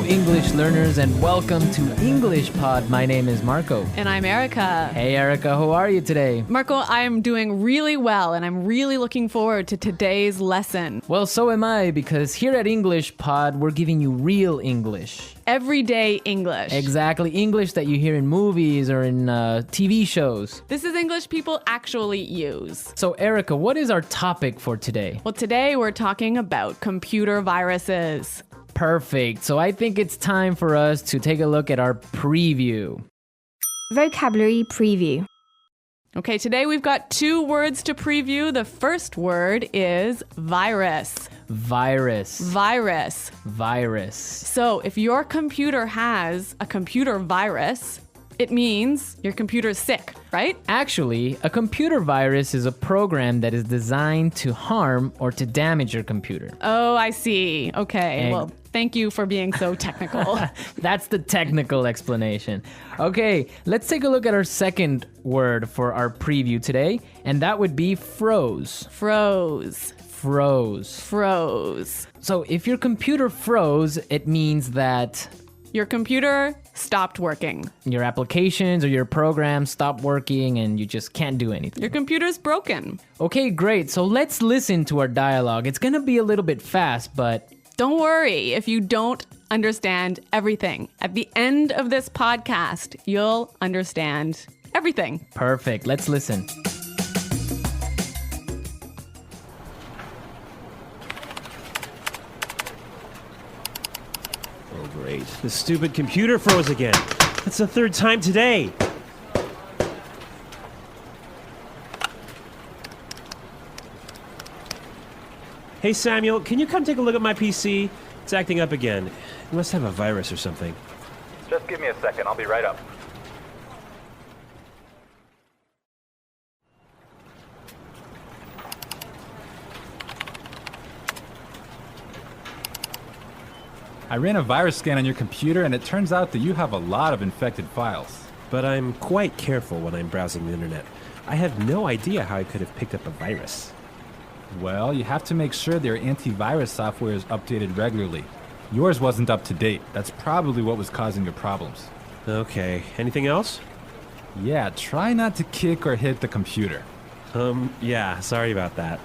Hello, English learners, and welcome to Englishpod. My name is Marco. And I'm Erica. Hey, Erica, how are you today? Marco, I'm doing really well, and I'm really looking forward to today's lesson. Well, so am I, because here at Englishpod, we're giving you real English. Everyday English. Exactly, English that you hear in movies or in TV shows. This is English people actually use. So, Erica, what is our topic for today? Well, today we're talking about computer viruses. Perfect. So I think it's time for us to take a look at our preview. Vocabulary preview. Okay, today we've got two words to preview. The first word is virus. Virus. Virus. Virus. So if your computer has a computer virus, it means your computer's sick, right? Actually, a computer virus is a program that is designed to harm or to damage your computer. Oh, I see. Okay, well, thank you for being so technical. That's the technical explanation. Okay, let's take a look at our second word for our preview today, and that would be froze. Froze. Froze. Froze. So if your computer froze, it means that your computer stopped working. your applications or your programs stop working and you just can't do anything. Your computer's broken. Okay, great. So let's listen to our dialogue. It's gonna be a little bit fast, but Don't worry if you don't understand everything. At the end of this podcast, you'll understand everything. perfect. Let's listen. Oh, great. The stupid computer froze again. That's the third time today. Hey, Samuel, can you come take a look at my PC? It's acting up again. It must have a virus or something. Just give me a second. I'll be right up. I ran a virus scan on your computer and it turns out that you have a lot of infected files. But I'm quite careful when I'm browsing the internet. I have no idea how I could have picked up a virus. Well, you have to make sure their antivirus software is updated regularly. Yours wasn't up to date. That's probably what was causing your problems. Okay, anything else? Yeah, try not to kick or hit the computer. Yeah, sorry about that.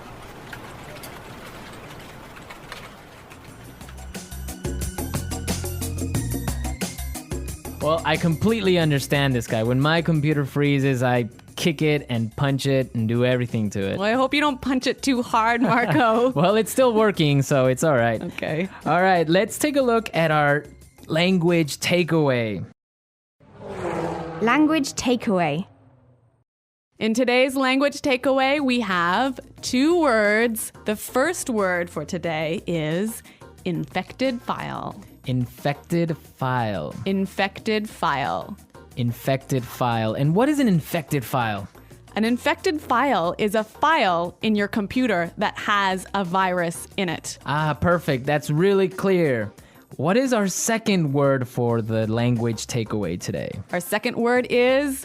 Well, I completely understand this guy. When my computer freezes, I kick it and punch it and do everything to it. Well, I hope you don't punch it too hard, Marco. Well, it's still working, so it's all right. Okay. All right, let's take a look at our language takeaway. Language takeaway. In today's language takeaway, we have two words. The first word for today is infected file. Infected file. Infected file. Infected file. And what is an infected file? An infected file is a file in your computer that has a virus in it. Ah, perfect. That's really clear. What is our second word for the language takeaway today? Our second word is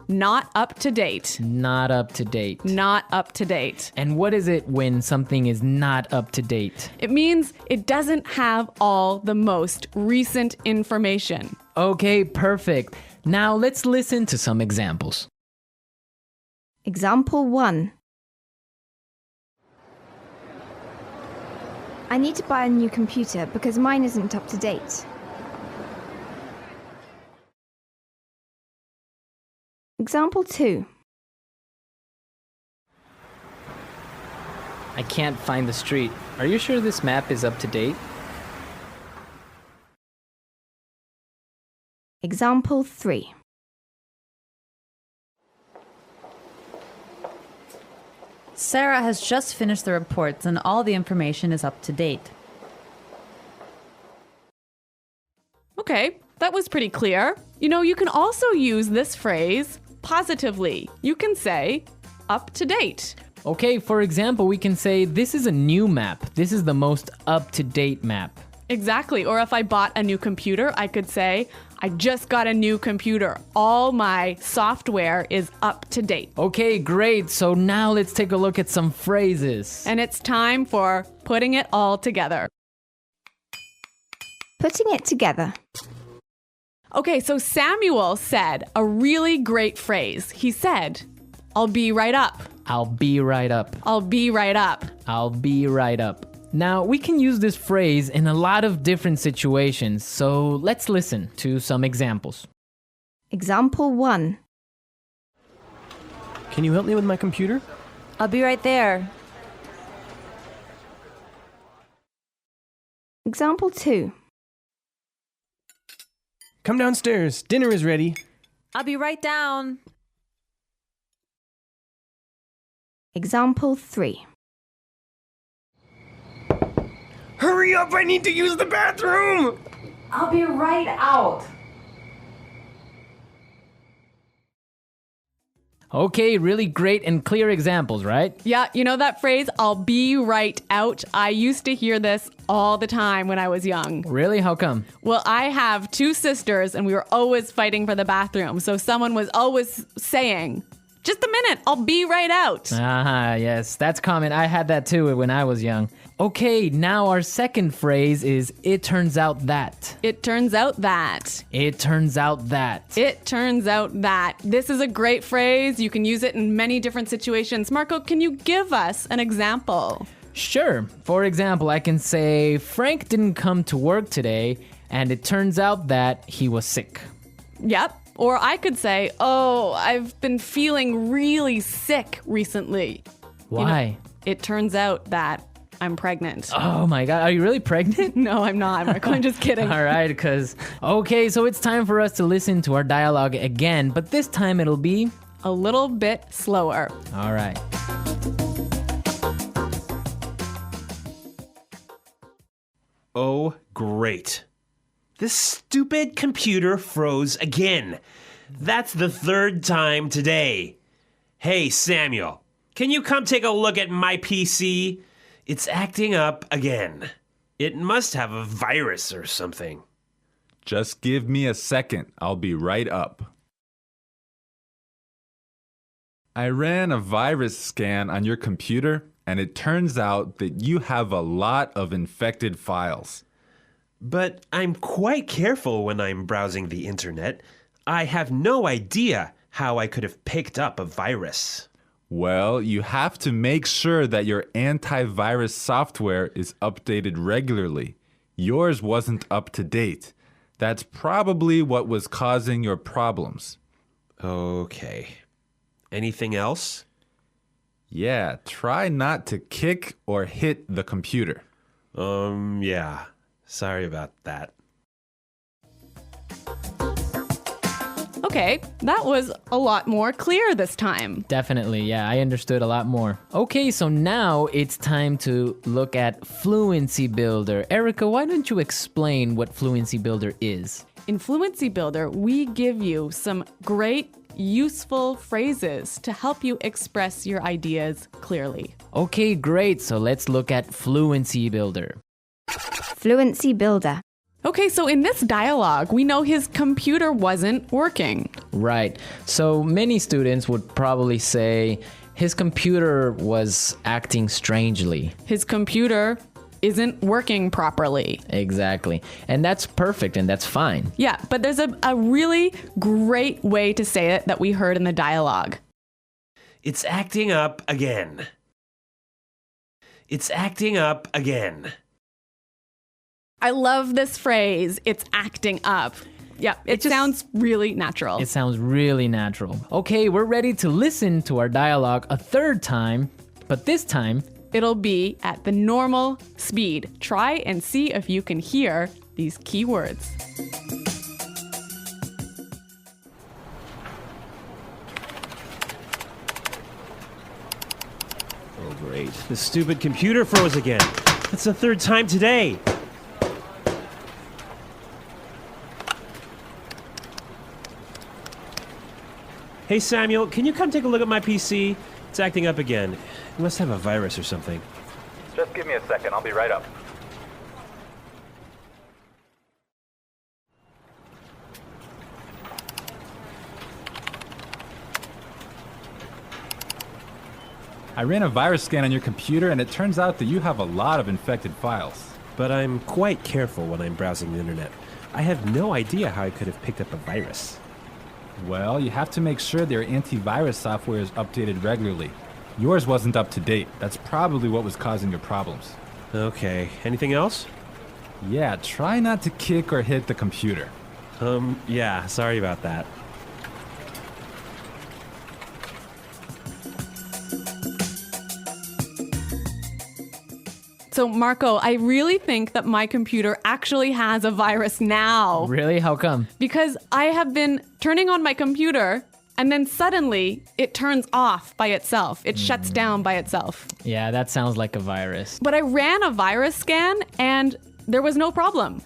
not up to date. Not up to date. Not up to date. And what is it when something is not up to date? It means it doesn't have all the most recent information. Okay, perfect. Now let's listen to some examples. Example 1. I need to buy a new computer because mine isn't up to date. Example 2. I can't find the street. Are you sure this map is up to date? Example 3. Sarah has just finished the reports and all the information is up to date. Okay, that was pretty clear. You know, you can also use this phrase positively. You can say up to date. Okay, for example, we can say this is a new map. This is the most up-to-date map. Exactly. Or if I bought a new computer, I could say, I just got a new computer. All my software is up to date. Okay, great. So now let's take a look at some phrases. And it's time for putting it all together. Putting it together. Okay, so Samuel said a really great phrase. He said, I'll be right up. I'll be right up. I'll be right up. I'll be right up. Now, we can use this phrase in a lot of different situations, so let's listen to some examples. Example 1. Can you help me with my computer? I'll be right there. Example 2. Come downstairs. Dinner is ready. I'll be right down. Example 3. Hurry up! I need to use the bathroom! I'll be right out. Okay, really great and clear examples, right? Yeah, you know that phrase, I'll be right out? I used to hear this all the time when I was young. Really? How come? Well, I have 2 sisters and we were always fighting for the bathroom. So someone was always saying, just a minute, I'll be right out. Ah, yes, that's common. I had that too when I was young. Okay, now our second phrase is, it turns out that. It turns out that. It turns out that. It turns out that. This is a great phrase. You can use it in many different situations. Marco, can you give us an example? Sure. For example, I can say, Frank didn't come to work today, and it turns out that he was sick. Yep. Or I could say, oh, I've been feeling really sick recently. Why? It turns out that I'm pregnant. Oh my God, are you really pregnant? No, I'm not, Marco. I'm just kidding. All right, okay, so it's time for us to listen to our dialogue again, but this time it'll be A little bit slower. all right. Oh, great. This stupid computer froze again. That's the 3rd time today. Hey, Samuel, can you come take a look at my PC? It's acting up again. It must have a virus or something. Just give me a second. I'll be right up. I ran a virus scan on your computer, and it turns out that you have a lot of infected files. But I'm quite careful when I'm browsing the internet. I have no idea how I could have picked up a virus. Well, you have to make sure that your antivirus software is updated regularly. Yours wasn't up to date. That's probably what was causing your problems. Okay. Anything else? Yeah, try not to kick or hit the computer. Yeah. Sorry about that. Okay, that was a lot more clear this time. Definitely, yeah, I understood a lot more. Okay, so now it's time to look at Fluency Builder. Erica, why don't you explain what Fluency Builder is? In Fluency Builder, we give you some great, useful phrases to help you express your ideas clearly. Okay, great, so let's look at Fluency Builder. Fluency Builder. Okay, so in this dialogue, we know his computer wasn't working. Right, so many students would probably say his computer was acting strangely. His computer isn't working properly. Exactly, and that's perfect and that's fine. Yeah, but there's a really great way to say it that we heard in the dialogue. It's acting up again. It's acting up again. I love this phrase, it's acting up. Yeah, it sounds really natural. It sounds really natural. Okay, we're ready to listen to our dialogue a 3rd time, but this time, it'll be at the normal speed. Try and see if you can hear these key words. Oh, great. The stupid computer froze again. That's the 3rd time today. Hey, Samuel, can you come take a look at my PC? It's acting up again. It must have a virus or something. Just give me a second. I'll be right up. I ran a virus scan on your computer, and it turns out that you have a lot of infected files. but I'm quite careful when I'm browsing the internet. I have no idea how I could have picked up a virus. Well, you have to make sure their antivirus software is updated regularly. Yours wasn't up to date. That's probably what was causing your problems. Okay, anything else? Yeah, try not to kick or hit the computer. Yeah, sorry about that. So, Marco, I really think that my computer actually has a virus now. Really? How come? Because I have been turning on my computer and then suddenly it turns off by itself. It shuts down by itself. Yeah, that sounds like a virus. But I ran a virus scan and there was no problem.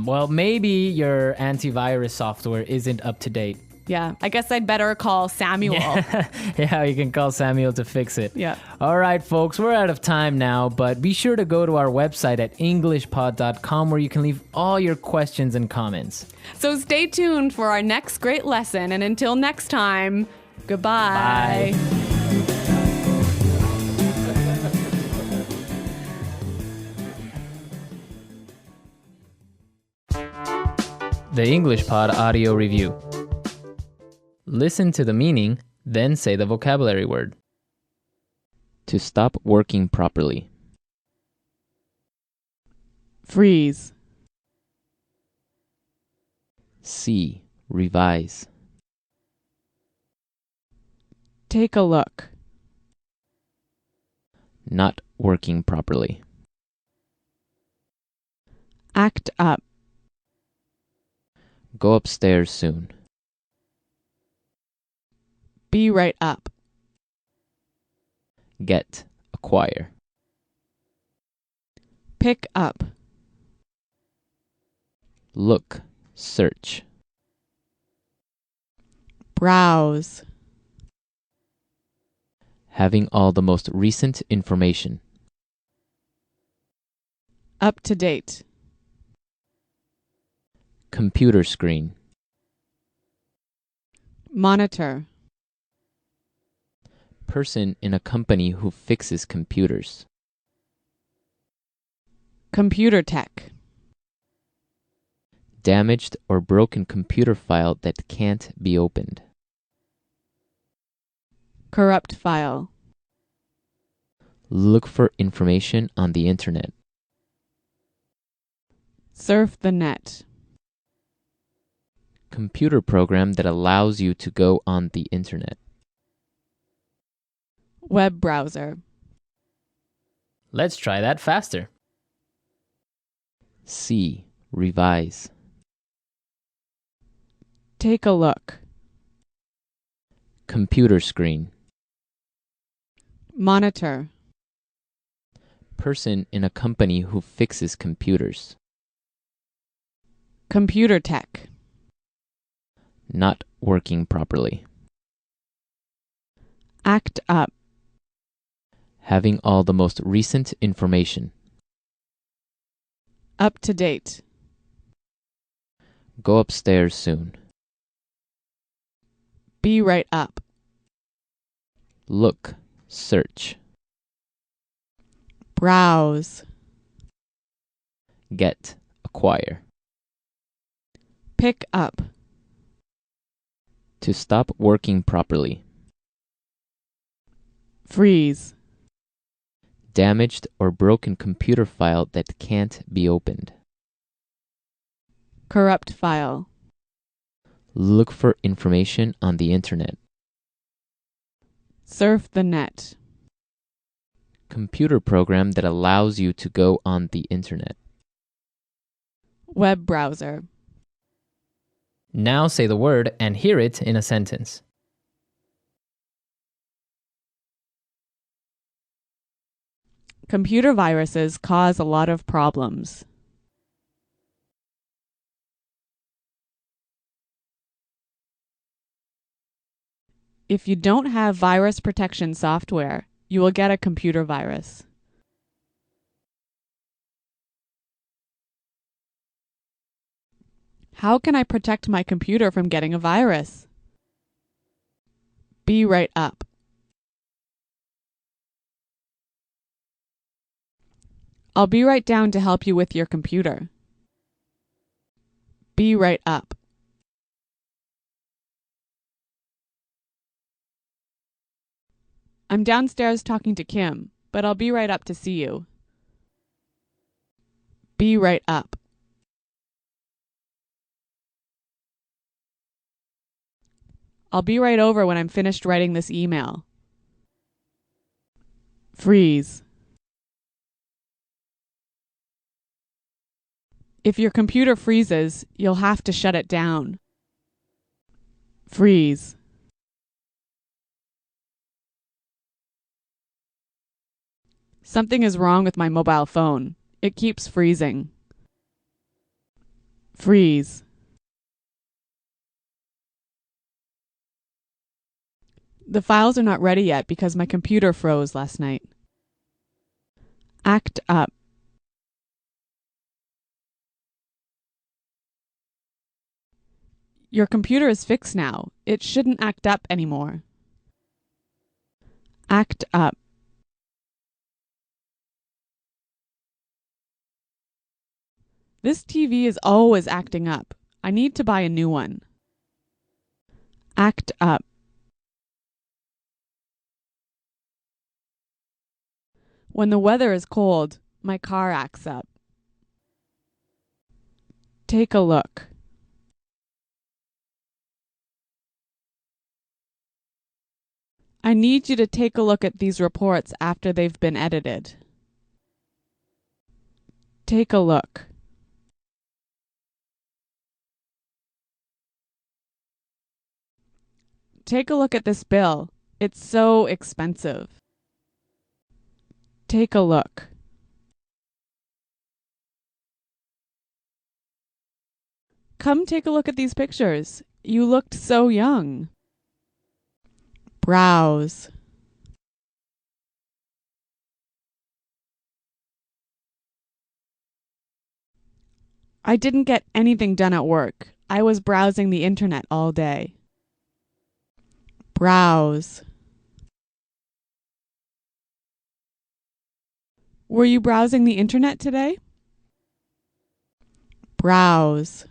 Well, maybe your antivirus software isn't up to date. Yeah, I guess I'd better call Samuel. Yeah, you can call Samuel to fix it. Yeah. All right, folks, we're out of time now, but be sure to go to our website at Englishpod.com where you can leave all your questions and comments. So stay tuned for our next great lesson. And until next time, goodbye. Bye. The Englishpod audio review. Listen to the meaning, then say the vocabulary word. To stop working properly. Freeze. See, revise. Take a look. Not working properly. Act up. Go upstairs soon. Be right up. Get, acquire. Pick up. Look, search. Browse. Having all the most recent information. Up to date. Computer screen. Monitor. Person in a company who fixes computers. Computer tech. Damaged or broken computer file that can't be opened. Corrupt file. Look for information on the internet. Surf the net. Computer program that allows you to go on the internet. Web browser. Let's try that faster. See, revise. Take a look. Computer screen. Monitor. Person in a company who fixes computers. Computer tech. Not working properly. Act up. Having all the most recent information. Up to date. Go upstairs soon. Be right up. Look, search. Browse. Get, acquire. Pick up. To stop working properly. Freeze. Damaged or broken computer file that can't be opened. Corrupt file. Look for information on the internet. Surf the net. Computer program that allows you to go on the internet. Web browser. Now say the word and hear it in a sentence. Computer viruses cause a lot of problems. If you don't have virus protection software, you will get a computer virus. How can I protect my computer from getting a virus? Be right up. I'll be right down to help you with your computer. Be right up. I'm downstairs talking to Kim, but I'll be right up to see you. Be right up. I'll be right over when I'm finished writing this email. Freeze. If your computer freezes, you'll have to shut it down. Freeze. Something is wrong with my mobile phone. It keeps freezing. Freeze. The files are not ready yet because my computer froze last night. Act up. Your computer is fixed now. It shouldn't act up anymore. Act up. This TV is always acting up. I need to buy a new one. Act up. When the weather is cold, my car acts up. Take a look. I need you to take a look at these reports after they've been edited. Take a look. Take a look at this bill. It's so expensive. Take a look. Come take a look at these pictures. You looked so young. Browse. I didn't get anything done at work. I was browsing the internet all day. Browse. Were you browsing the internet today? Browse.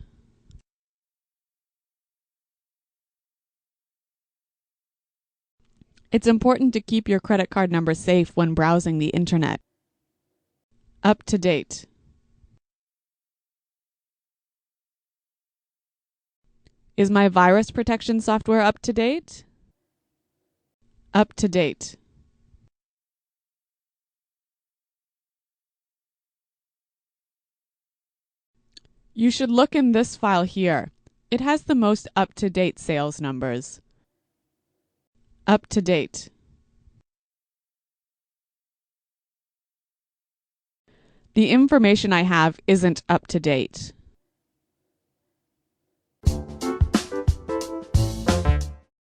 It's important to keep your credit card number safe when browsing the internet. Up to date. Is my virus protection software up to date? Up to date. You should look in this file here. It has the most up-to-date sales numbers. Up to date. The information I have isn't up to date.